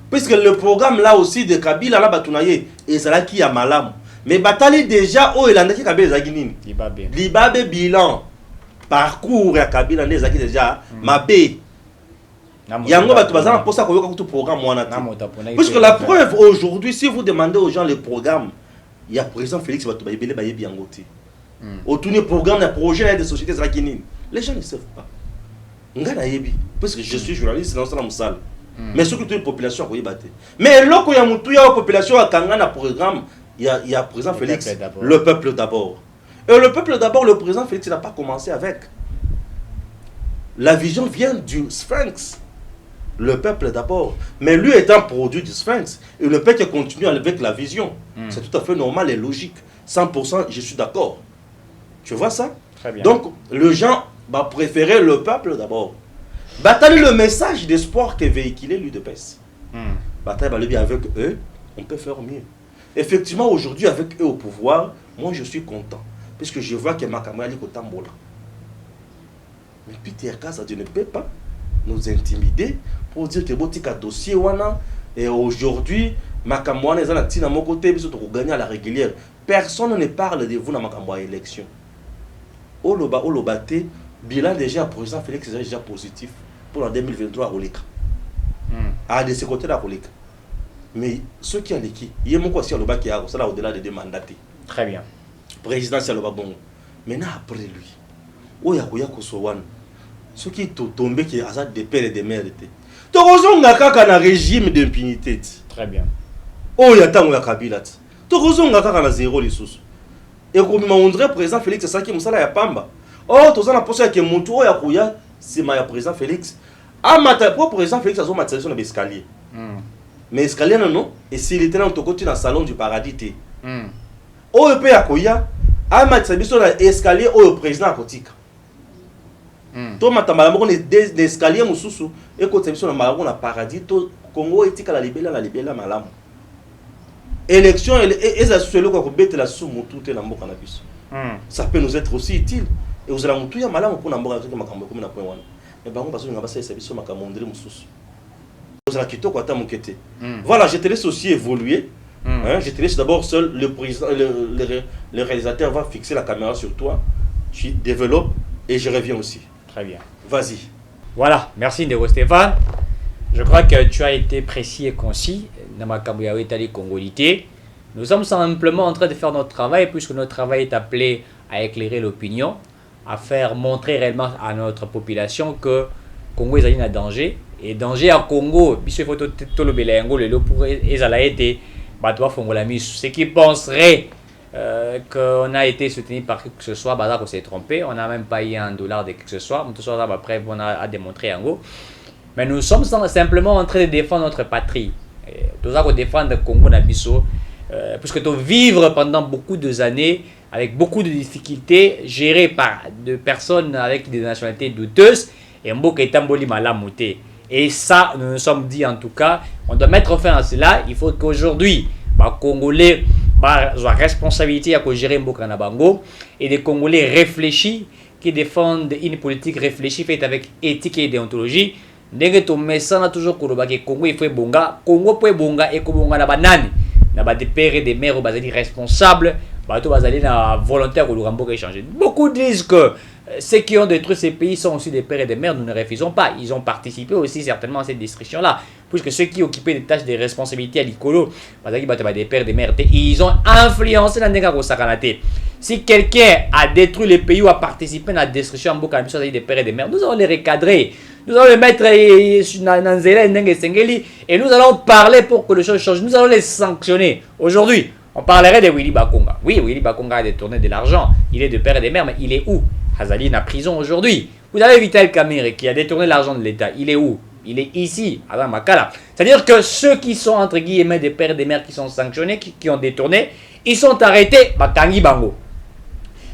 Puisque le programme là aussi de Kabila, là, Batounaye, et c'est là qui a malam. Mais Batali déjà, oh, il a dit Kabila Zaginine. Libabe bilan. Parcours à Kabila, il a dit déjà, Mabé. Yango Batouazan, pour ça qu'on veut tout programme. Puisque la preuve aujourd'hui, si vous demandez aux gens le programme, il y a le président Félix Batoubaye Baye Biangote. Au tourner programme, un projet de société Zaginine. Les gens ne savent pas. Parce que je suis journaliste dans la salle. Mais ce que toute la population a battu. Mais là, il y a une population qui a un programme, il y a le président Félix, le peuple d'abord. Et le peuple d'abord, le président Félix n'a pas commencé avec. La vision vient du Sphinx. Le peuple d'abord. Mais lui étant produit du Sphinx, il ne peut que continuer avec la vision. C'est tout à fait normal et logique. 100%, je suis d'accord. Tu vois ça? Très bien. Donc, les gens va préférer le peuple d'abord. Bataille le message d'espoir que véhiculait l'UDPS. Bataille avec eux, on peut faire mieux. Effectivement, aujourd'hui, avec eux au pouvoir, moi je suis content. Puisque je vois que Makamouya est au Tambola. Mais Peter Kaza, ne peut pas nous intimider pour dire que Botika dossier wana et aujourd'hui, Makamouya est à mon côté, pour gagner à la régulière. Personne ne parle de vous dans Makamouya élection. Olobate, bilan déjà, président Félix est déjà positif pour en 2023 à Oleka. De ce côté-là, Oleka. Mais ceux qui ont l'équipe, il y a mon quoi si on qui a ça au-delà de deux mandats. Très bien. Président Saloba Bongo. Maintenant, après lui, Oyakoya Kosowan, ceux qui sont tombés qui ont des pères et des mères. Tu as un régime d'impunité. Très bien. Oyatan Kabila. Tu as un zéro les sous. Et comme on dirait président Félix, c'est ça qui me sala ya pamba. Oh, tu as la posture que mon tour Yakuya, c'est ma président Félix. Ah, ma président Félix a son matériel sur l'escalier. Mais escalier non, et s'il était dans ton côté dans le salon du paradis. Oh, il peut Yakuya, ah, ma sur l'escalier, oh, le président Akotika. Toi, ma tamala, on est des escaliers, moussou, et quand tu es sur le paradis, Congo est la libella malam. Élection, et ça se fait qu'on bête la sous tout est dans le cannabis. Ça peut nous être aussi utile. Et vous allez tout y a malam pour n'avoir un macambo comme la point one. Mais par contre, parce que nous avons passé service sur macamondre moussous. Vous allez quitter quoi ta mouquette. Voilà, je te laisse aussi évoluer. Je te laisse d'abord seul, le président, le réalisateur va fixer la caméra sur toi. Tu développes et je reviens aussi. Très bien. Vas-y. Voilà, merci Ndego Stéphane. Je crois que tu as été précis et concis dans ma Kamboya Itali Congolité. Nous sommes simplement en train de faire notre travail, puisque notre travail est appelé à éclairer l'opinion, à faire montrer réellement à notre population que Congo est en danger. Et danger à Congo, puisque il faut tout le béléango, le pour été ceux qui penseraient qu'on a été soutenu par qui que ce soit, on s'est trompé, on n'a même pas eu $1 de qui que ce soit, tout ça après on a démontré en gros. Mais nous sommes simplement en train de défendre notre patrie. Tout ça qu'on défend le Congo Nabiso, puisque tu vivre pendant beaucoup années avec beaucoup de difficultés, géré par des personnes avec des nationalités douteuses, et Mboka Etamboli Malamouté. Et ça, nous nous sommes dit en tout cas, on doit mettre fin à cela. Il faut qu'aujourd'hui, les Congolais ont la responsabilité à gérer Mboka Nabango, et des Congolais réfléchis qui défendent une politique réfléchie faite avec éthique et déontologie. Ndenge to mesana toujours koloba ke Congo il faut bonga Congo po bonga et ko bonga na banani na ba des pères et des mères bazali responsables bato bazali na volontaire ko lurambo échanger. Beaucoup disent que ceux qui ont détruit ces pays sont aussi des pères et des mères, nous ne refusons pas. Ils ont participé aussi certainement à cette destruction là, puisque ceux qui occupaient des tâches de responsabilité à l'icolo bazali bato des pères et des mères, ils ont influencé la ndenge ko sakanate. Si quelqu'un a détruit les pays ou a participé à la destruction des pères et des mères, nous allons les recadrer. Nous allons les mettre dans Nzela et nous allons parler pour que les choses changent. Nous allons les sanctionner. Aujourd'hui, on parlerait de Willy Bakonga. Oui, Willy Bakonga a détourné de l'argent. Il est de père et de mère, mais il est où? Hazali est en prison aujourd'hui. Vous avez Vital Kamerhe qui a détourné l'argent de l'État. Il est où? Il est ici, à la Makala. C'est-à-dire que ceux qui sont, entre guillemets, des pères et des mères qui sont sanctionnés, qui ont détourné, ils sont arrêtés, Tangi Bango.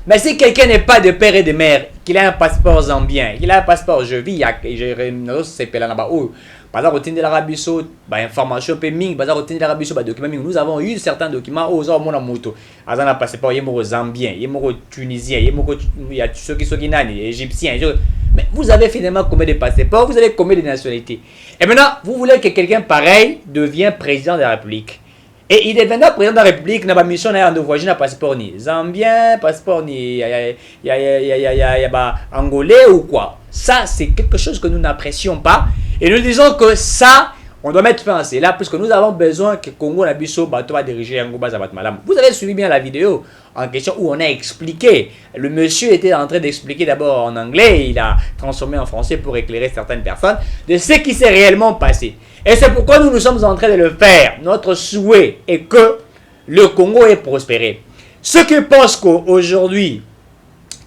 Mais si quelqu'un n'est pas de père et de mère, qu'il a un passeport zambien, qu'il a un passeport, je vis, par exemple, au l'Arabie Saoudite, information ming, par exemple, au l'Arabie Saoudite, documents ming. Nous avons eu certains documents aux hommes mon moto. Azan a passeport, il y a zambien, il y a tunisien, il y a ceux qui sont égyptiens. Mais vous avez finalement combien de passeports, vous avez combien de nationalités? Et maintenant, vous voulez que quelqu'un pareil devienne président de la République. Et il deviendra président de la République, n'a pas mission à voyager n'a passeport ni zambien, passeport ni angolais ou quoi. Ça, c'est quelque chose que nous n'apprécions pas. Et nous disons que ça, on doit mettre fin à cela, puisque nous avons besoin que Congo Nabiso va diriger Yango Bazabat Malam. Vous avez suivi bien la vidéo en question où on a expliqué. Le monsieur était en train d'expliquer d'abord en anglais, il a transformé en français pour éclairer certaines personnes de ce qui s'est réellement passé. Et c'est pourquoi nous sommes en train de le faire. Notre souhait est que le Congo ait prospéré. Ceux qui pensent qu'aujourd'hui,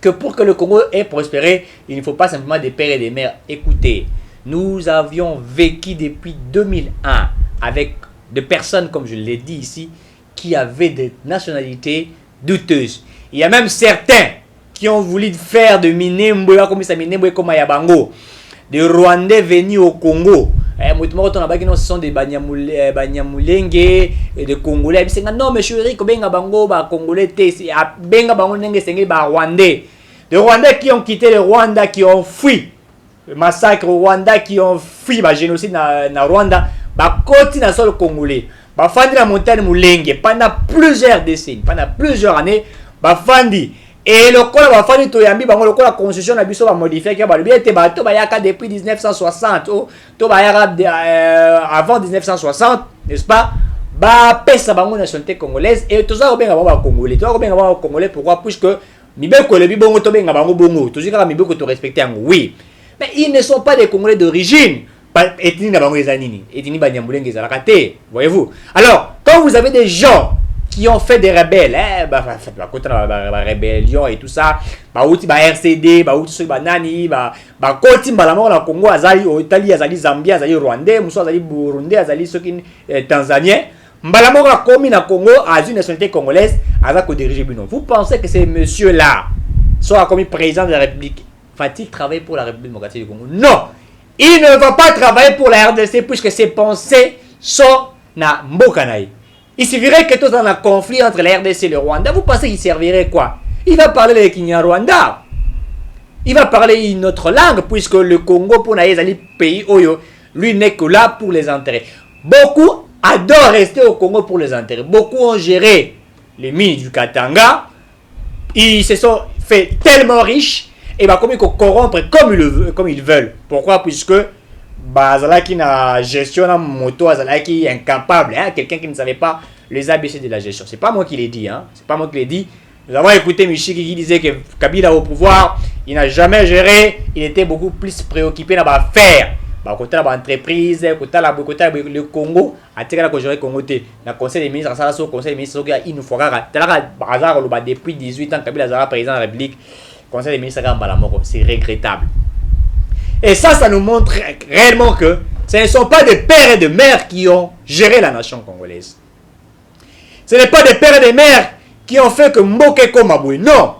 que pour que le Congo ait prospéré, il ne faut pas simplement des pères et des mères. Écoutez, nous avions vécu depuis 2001 avec des personnes, comme je l'ai dit ici, qui avaient des nationalités douteuses. Il y a même certains qui ont voulu faire de Minembwe, comme ça, Minembwe comme Ayabango, des Rwandais venus au Congo. Ce sont des Banyamulenge et des Congolais. Non, monsieur Eric, Benga Bango, Congolais, Benga Bango, Rwandais. Des Rwandais qui ont quitté le Rwanda, qui ont fui le massacre au Rwanda, qui ont fui le génocide na Rwanda, côté na sol congolais. Fandi la montagne Mulenge pendant plusieurs décennies, pendant plusieurs années, Fandi. Et le col va faire toyambi bango le col la constitution na biso va modifier que ba le bien te bato ba yaka depuis 1960 to ba avant 1960, n'est-ce pas? Ba pesa bango nationalité congolaise et tout ça au benga ba congolais. To benga ba congolais pourquoi? Puisque mibeko le bibongo to benga bango bongo. To zika mibeko to respecter en oui. Mais ils ne sont pas des Congolais d'origine. Ethnie na bango ezanini. Ethnie banyamulenge ezalakate. Voyez-vous? Alors, quand vous avez des gens qui ont fait des rebelles, rébellion et tout ça, RCD, Nani, Koti Mbalamo na Congo, Azali, Italie, Azali, Zambia, Azali, Rwandais, Mousso, Azali, Burundi, Azali, Tanzanien, Mbalamo na Komi na Congo, a une nationalité congolaise, Azako dirige Bino. Vous pensez que ces messieurs-là sont comme président de la République? Va-t-il travailler pour la République démocratique du Congo? Non! Il ne va pas travailler pour la RDC puisque ses pensées sont na Mbokanaï. Il suffirait que tout dans un conflit entre la RDC et le Rwanda, vous pensez qu'il servirait quoi? Il va parler le Kinyarwanda. Il va parler une autre langue, puisque le Congo, pour les pays, lui n'est que là pour les intérêts. Beaucoup adorent rester au Congo pour les intérêts. Beaucoup ont géré les mines du Katanga. Ils se sont fait tellement riches, et comme ils corrompre comme ils veulent. Pourquoi? Puisque Azalaki na gestion na moto, Azalaki incapable, quelqu'un qui ne savait pas les ABC de la gestion. C'est pas moi qui l'ai dit, c'est pas moi qui l'ai dit. Nous avons écouté Michiki qui disait que Kabila au pouvoir, il n'a jamais géré, il était beaucoup plus préoccupé dans l'affaire. Côté l'entreprise, côté le Congo, à tirer la gérer Congo té. Le conseil des ministres, ça le conseil des ministres, il nous fera bazar depuis 18 ans Kabila Zara président de la République. Conseil des ministres c'est regrettable. Et ça nous montre réellement que ce ne sont pas des pères et des mères qui ont géré la nation congolaise. Ce n'est pas des pères et des mères qui ont fait que Mboke Komaboué. Non.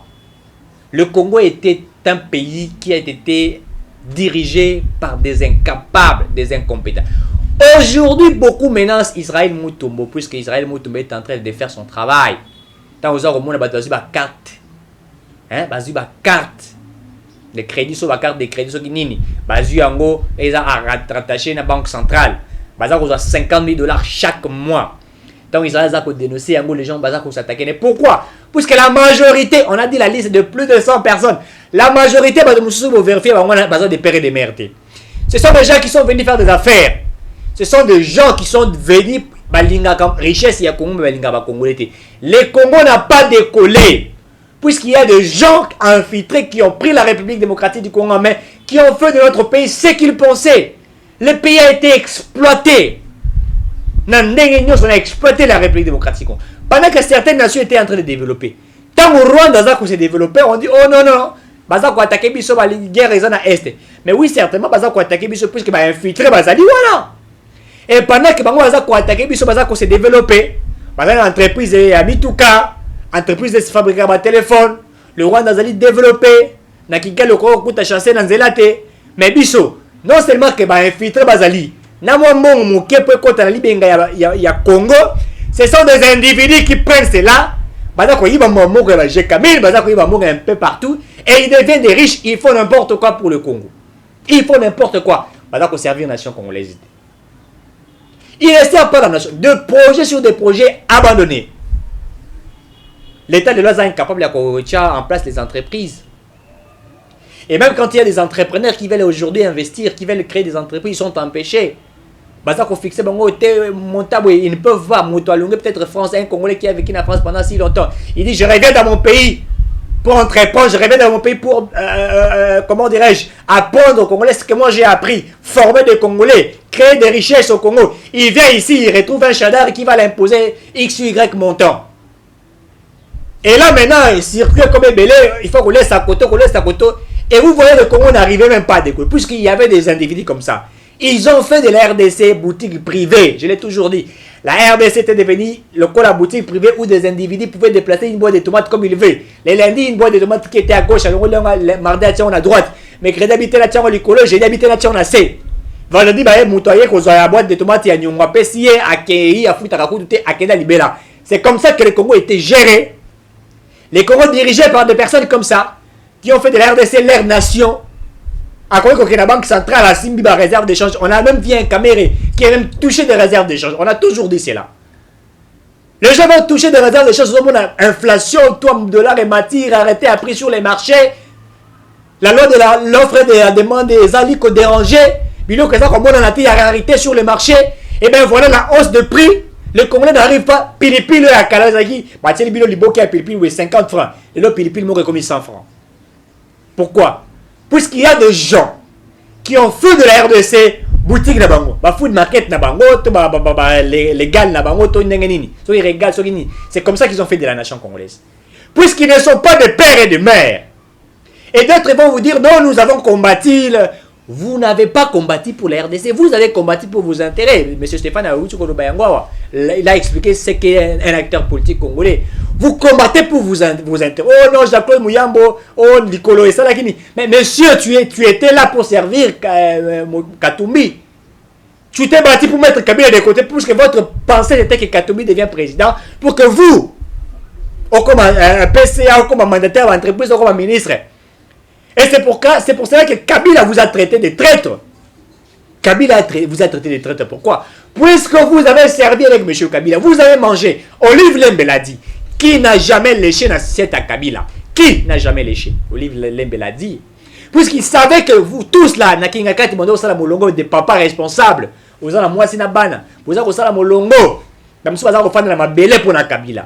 Le Congo était un pays qui a été dirigé par des incapables, des incompétents. Aujourd'hui, beaucoup menacent Israël Moutombo, puisque Israël Moutombo est en train de faire son travail. Tant aux gens, on a une carte. Carte. Les crédits sur la carte des crédits sur Nini. Bazu Yango, ils ont rattaché à la banque centrale. Baza a 50 000 $ chaque mois. Donc Israël a dénoncé Yango, les gens baza s'attaquer. Mais pourquoi? Puisque la majorité, on a dit la liste de plus de 100 personnes. La majorité, vous vérifier, on a besoin des pères et des mères. Ce sont des gens qui sont venus faire des affaires. Ce sont des gens qui sont venus balinga comme richesse ya Congo balinga ba Congolais. Le Congo n'a pas décollé. Puisqu'il y a des gens infiltrés qui ont pris la République démocratique du Congo en main, qui ont fait de notre pays ce qu'ils pensaient. Le pays a été exploité. On a exploité la République démocratique du Congo. Pendant que certaines nations étaient en train de développer. Tant au Rwanda s'est développé, on dit oh non, baza ko attaquer biso ba guerre ezana est. Mais oui certainement baza ko attaquer biso puisque ba infiltrer bazali wana. Et pendant que bango baza ko attaquer biso baza ko se développer, baza une entreprise ya Mituka, entreprise de fabriquer ba téléphone, le Rwanda azali développer na kikelo ko kuta chasser na nzela te, mais biso non seulement que ba infiltrer bazali, na mo mbongo moke po kota na libenga ya Congo, ce sont des individus qui prennent cela, baza ko yiba mbongo ya G1000, baza ko yiba mbongo un peu partout et ils deviennent des riches, ils font n'importe quoi pour le Congo. Ils font n'importe quoi, baza ko servir nation congolaise. Il ne sert pas la nation. De projet sur des projets abandonnés. L'État de l'Ouest est incapable de mettre en place les entreprises. Et même quand il y a des entrepreneurs qui veulent aujourd'hui investir, qui veulent créer des entreprises, ils sont empêchés. Ils ne peuvent pas. Peut-être France, un Congolais qui a vécu en France pendant si longtemps. Il dit, je reviens dans mon pays pour entreprendre, je reviens dans mon pays pour, comment dirais-je, apprendre aux Congolais ce que moi j'ai appris, former des Congolais, créer des richesses au Congo. Il vient ici, il retrouve un chadar qui va l'imposer X, Y montant. Et là maintenant, il circule comme un belé, il faut qu'on laisse à côté, Et vous voyez, le Congo n'arrivait même pas à décoller, puisqu'il y avait des individus comme ça. Ils ont fait de la RDC boutique privée, je l'ai toujours dit. La RDC était devenue la boutique privée où des individus pouvaient déplacer une boîte de tomates comme ils veulent. Les lundis, une boîte de tomates qui était à gauche, le mardi, à droite. Mais crédit habité la tienne, l'écolo, j'ai habité la tienne, assez. Vendredi, moutoyer, qu'on a la boîte de tomates, il y a une pessier, à Kéhi, à Foutarakoute, à Keda Libela. C'est comme ça que le Congo était géré. Les Congos dirigés par des personnes comme ça, qui ont fait de la RDC leur nation. À quoi que la Banque centrale a Simbi la réserve d'échange. On a même vu un caméré qui a même touché des réserves d'échange. On a toujours dit cela. Les gens vont toucher des réserves d'échange. Inflation, toi, dollar et matière arrêté à prix sur les marchés. La loi de l'offre et de la demande des alico dérangés. Bilo que ça, comme on a dit, la rarité sur les marchés. Et bien voilà la hausse de prix. Le Congolais n'arrive pas. Pilipil à Kalazaki. Mathieu Bilo Liboki à Pilipil, oui, 50 francs. Et là, Pilipil m'aurait commis 100 francs. Pourquoi? Puisqu'il y a des gens qui ont fait de la RDC boutique na bango, food market na bango, légal na bango, c'est comme ça qu'ils ont fait de la nation congolaise. Puisqu'ils ne sont pas de père et de mère. Et d'autres vont vous dire, non, nous avons combattu. Vous n'avez pas combattu pour la RDC, vous avez combattu pour vos intérêts. Monsieur Stéphane il a expliqué ce qu'est un acteur politique congolais. Vous combattez pour vos intérêts. Oh non, Jacques Mouyambo, oh Nicolo et Salakini. Mais monsieur, tu étais là pour servir Katumbi. Tu t'es battu pour mettre Kabila de côté, puisque votre pensée était que Katumbi devienne président, pour que vous, comme un PCA, comme un mandataire d'entreprise, comme un ministre. Et c'est pour cela que Kabila vous a traité de traître. Kabila vous a traité de traître. Pourquoi? Puisque vous avez servi avec M. Kabila, vous avez mangé. Olive Lembe l'a dit. Qui n'a jamais léché dans cette à Kabila? Qui n'a jamais léché? Olive Lembe l'a dit. Puisqu'il savait que vous tous là, Nakingakati Mondo Sala Molongo, des papas responsables, vous avez la moitié na bana, vous avez Sala Molongo, même si vous avez fait la belle pour la Kabila.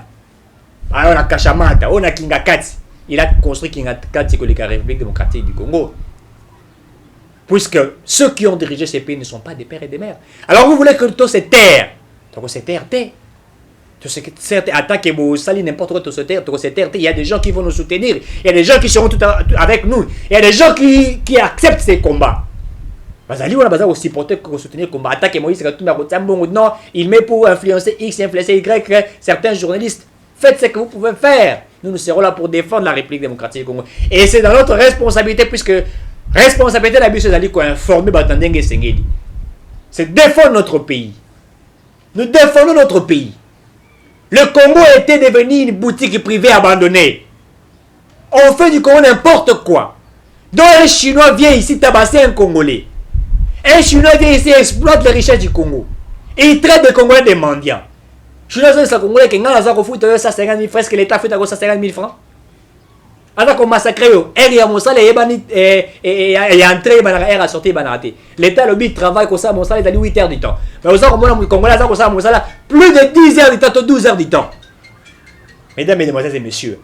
Alors, on a Kachamata, on a Kingakati. Il a construit Kingakati que la République démocratique du Congo. Puisque ceux qui ont dirigé ces pays ne sont pas des pères et des mères. Alors vous voulez que tout se taire. Donc c'est terre. Attends que vous salissez n'importe quoi, tout se taire. Il y a des gens qui vont nous soutenir. Il y a des gens qui seront tout avec nous. Il y a des gens qui acceptent ces combats. Bazali on a besoin de supporter, de soutenir le combat. Attends que Moïse non, il met pour influencer X, influencer Y, certains journalistes. Faites ce que vous pouvez faire. Nous serons là pour défendre la République démocratique du Congo. Et c'est dans notre responsabilité, puisque responsabilité de la BIS d'aller informer Batandenge Sengeli. C'est défendre notre pays. Nous défendons notre pays. Le Congo était devenu une boutique privée abandonnée. On fait du Congo n'importe quoi. Donc un Chinois vient ici tabasser un Congolais. Un Chinois vient ici exploite les richesses du Congo. Et il traite des Congolais des mendiants. Chinois sont les Congolais qui ont fait 150 000 francs, que l'État fait 150 000 francs. Alors qu'on massacre, et entré, et sorti, l'État le travaille comme ça, mon salaire est 8 heures du temps. Mais aux autres, Congolais, plus de 10 heures du temps, 12 heures du temps. Mesdames, Mesdemoiselles et Messieurs,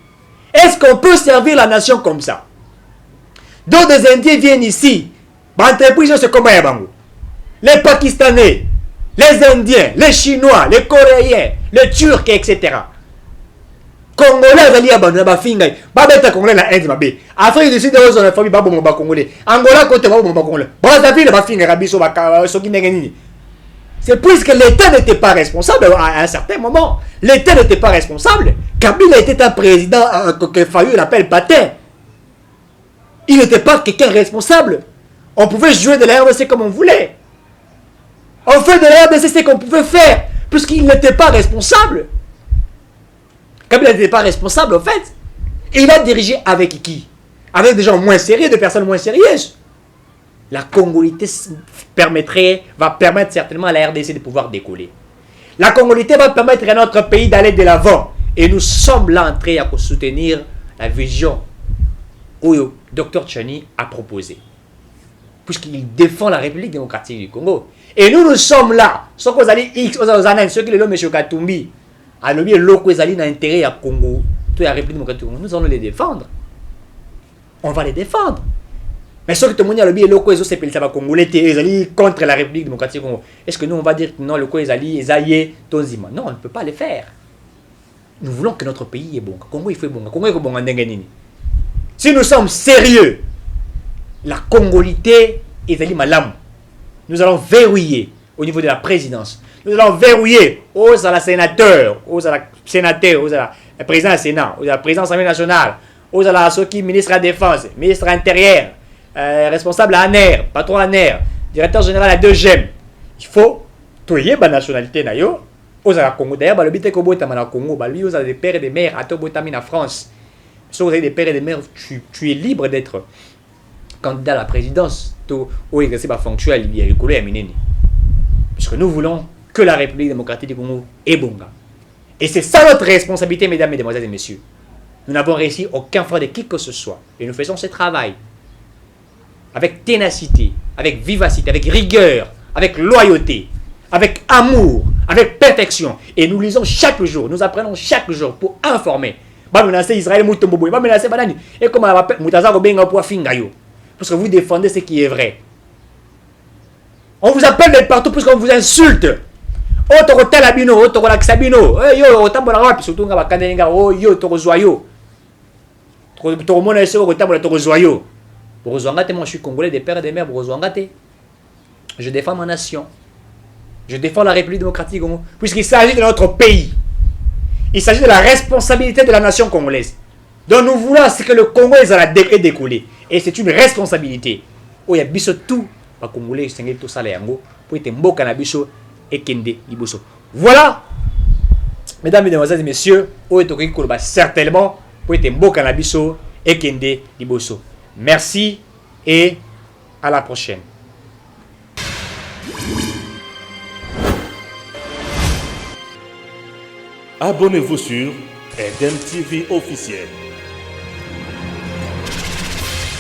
est-ce qu'on peut servir la nation comme ça? Donc des Indiens viennent ici, c'est comme les Pakistanais, les Indiens, les Chinois, les Coréens, les Turcs, etc. Congolais azali abandonné ba finga ba beta Congolais na Inde mabe Afrique du Sud dans la famille ba bon ba Congolais Angola côté ba bon ba Congolais Brazzaville ba finga rabiso ba soki ndenge. C'est puisque l'État n'était pas responsable à un certain moment. L'État n'était pas responsable. Kabila était un président que Fayou l'appelle patin. Il n'était pas quelqu'un responsable. On pouvait jouer de la RDC comme on voulait. On fait de la RDC ce qu'on pouvait faire, puisqu'il n'était pas responsable. Kabila n'était pas responsable, en fait. Et il a dirigé avec qui? Avec des gens moins sérieux, des personnes moins sérieuses. La congolité va permettre certainement à la RDC de pouvoir décoller. La congolité va permettre à notre pays d'aller de l'avant. Et nous sommes là en train de soutenir la vision que le Dr Tchani a proposée. Puisqu'il défend la République démocratique du Congo. Et nous sommes là. Ceux qui ont X, ceux qui ont M. Katumbi, à l'objet de l'eau qui ont intérêt à Congo, la République démocratique du Congo, nous allons les défendre. On va les défendre. Mais ceux qui ont dit que le Congo est Congolais, contre la République démocratique du Congo, est-ce que nous on va dire que non, le Congo est allié, Tonzima? Non, on ne peut pas le faire. Nous voulons que notre pays est bon. Congo, il faut bon. Congo, il faut bon. Si nous sommes sérieux, la congolité est malam. Nous allons verrouiller au niveau de la présidence. Nous allons verrouiller aux sénateurs, aux présidents du Sénat, aux présidents de l'Assemblée nationale, aux ceux qui ministre de la Défense, ministre intérieur, responsable à ANER, patron ANER, directeur général à 2GEM. Il faut tuer la nationalité. Aux Congo. D'ailleurs, le but est que Congo, vous avez des pères et des mères, à Tobotami en France. Si vous avez des pères et des mères, tu es libre d'être candidat à la présidence. Puisque nous voulons que la République démocratique du Congo est bonga. Et c'est ça notre responsabilité, mesdames, mesdemoiselles et messieurs. Nous n'avons réussi aucun fraude de qui que ce soit. Et nous faisons ce travail avec ténacité, avec vivacité, avec rigueur, avec loyauté, avec amour, avec perfection. Et nous lisons chaque jour, nous apprenons chaque jour pour informer. Israël, et comment parce que vous défendez ce qui est vrai. On vous appelle d'être partout parce qu'on vous insulte. Autre hotel abino, autre relax abino. Yo, autant bon arabe, surtout nga bakandenga, oh yo, toro zoyo. Toro mona ese autant bon toro zoyo. Pour Zouangate, moi je suis congolais des pères et des mères pour Zouangate. Je défends ma nation. Je défends la République démocratique du Congo. Puisqu'il s'agit de notre pays. Il s'agit de la responsabilité de la nation congolaise. Donc nous voulons que le Congo est décollé. Et c'est une responsabilité. Oh, il y a biso tout. Les Congolais, c'est tout ça pour être mboka na biso et kende liboso. Voilà, mesdames, mesdemoiselles et messieurs, oh, certainement pour être mboka na biso et kende liboso. Merci et à la prochaine. Abonnez-vous sur Eden TV officiel.